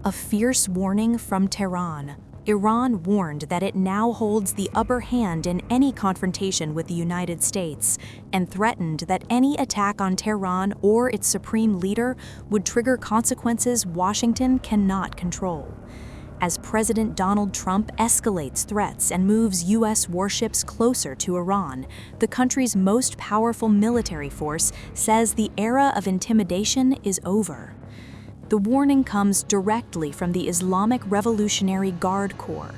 A fierce warning from Tehran. Iran warned that it now holds the upper hand in any confrontation with the United States and threatened that any attack on Tehran or its supreme leader would trigger consequences Washington cannot control. As President Donald Trump escalates threats and moves U.S. warships closer to Iran, the country's most powerful military force says the era of intimidation is over. The warning comes directly from the Islamic Revolutionary Guard Corps.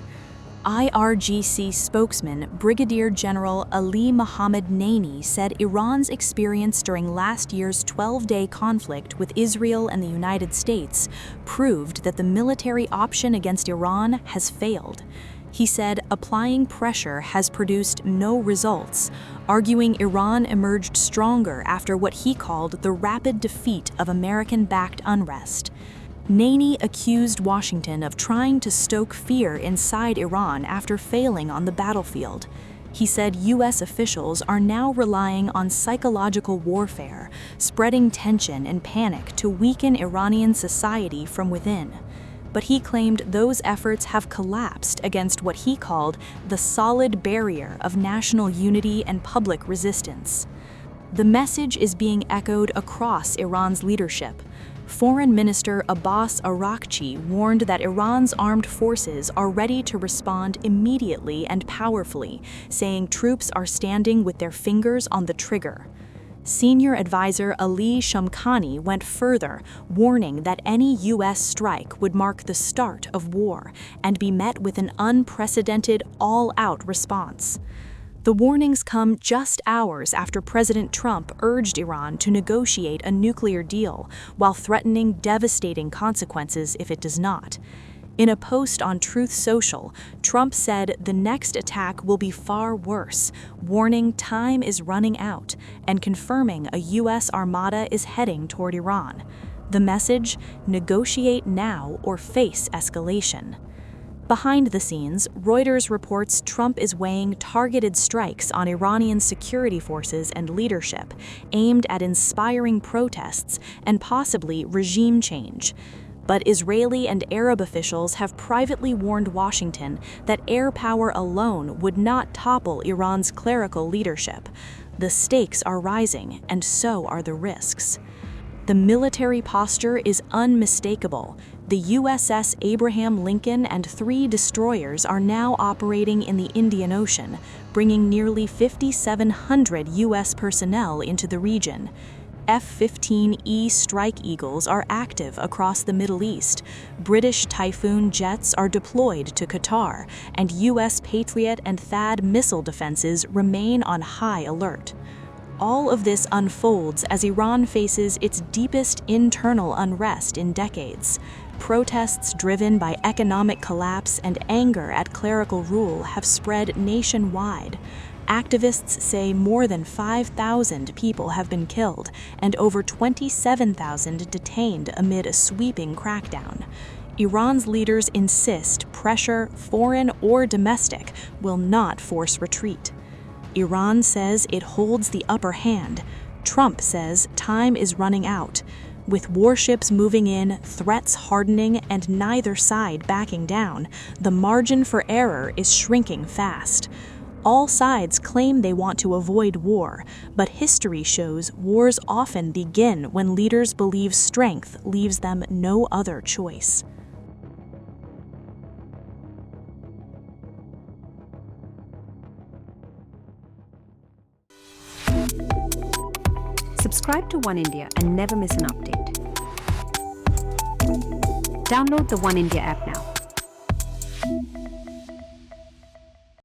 IRGC spokesman Brigadier General Ali-Mohammad Naeini said Iran's experience during last year's 12-day conflict with Israel and the United States proved that the military option against Iran has failed. He said applying pressure has produced no results, arguing Iran emerged stronger after what he called the rapid defeat of American-backed unrest. Naeini accused Washington of trying to stoke fear inside Iran after failing on the battlefield. He said U.S. officials are now relying on psychological warfare, spreading tension and panic to weaken Iranian society from within. But he claimed those efforts have collapsed against what he called the solid barrier of national unity and public resistance. The message is being echoed across Iran's leadership. Foreign Minister Abbas Araghchi warned that Iran's armed forces are ready to respond immediately and powerfully, saying troops are standing with their fingers on the trigger. Senior advisor Ali Shamkhani went further, warning that any U.S. strike would mark the start of war and be met with an unprecedented, all-out response. The warnings come just hours after President Trump urged Iran to negotiate a nuclear deal, while threatening devastating consequences if it does not. In a post on Truth Social, Trump said the next attack will be far worse, warning time is running out and confirming a U.S. armada is heading toward Iran. The message: negotiate now or face escalation. Behind the scenes, Reuters reports Trump is weighing targeted strikes on Iranian security forces and leadership, aimed at inspiring protests and possibly regime change. But Israeli and Arab officials have privately warned Washington that air power alone would not topple Iran's clerical leadership. The stakes are rising, and so are the risks. The military posture is unmistakable. The USS Abraham Lincoln and 3 destroyers are now operating in the Indian Ocean, bringing nearly 5,700 U.S. personnel into the region. F-15E Strike Eagles are active across the Middle East, British Typhoon jets are deployed to Qatar, and U.S. Patriot and THAAD missile defenses remain on high alert. All of this unfolds as Iran faces its deepest internal unrest in decades. Protests driven by economic collapse and anger at clerical rule have spread nationwide. Activists say more than 5,000 people have been killed and over 27,000 detained amid a sweeping crackdown. Iran's leaders insist pressure, foreign or domestic, will not force retreat. Iran says it holds the upper hand. Trump says time is running out. With warships moving in, threats hardening, and neither side backing down, the margin for error is shrinking fast. All sides claim they want to avoid war, but history shows wars often begin when leaders believe strength leaves them no other choice. Subscribe to One India and never miss an update. Download the One India app now.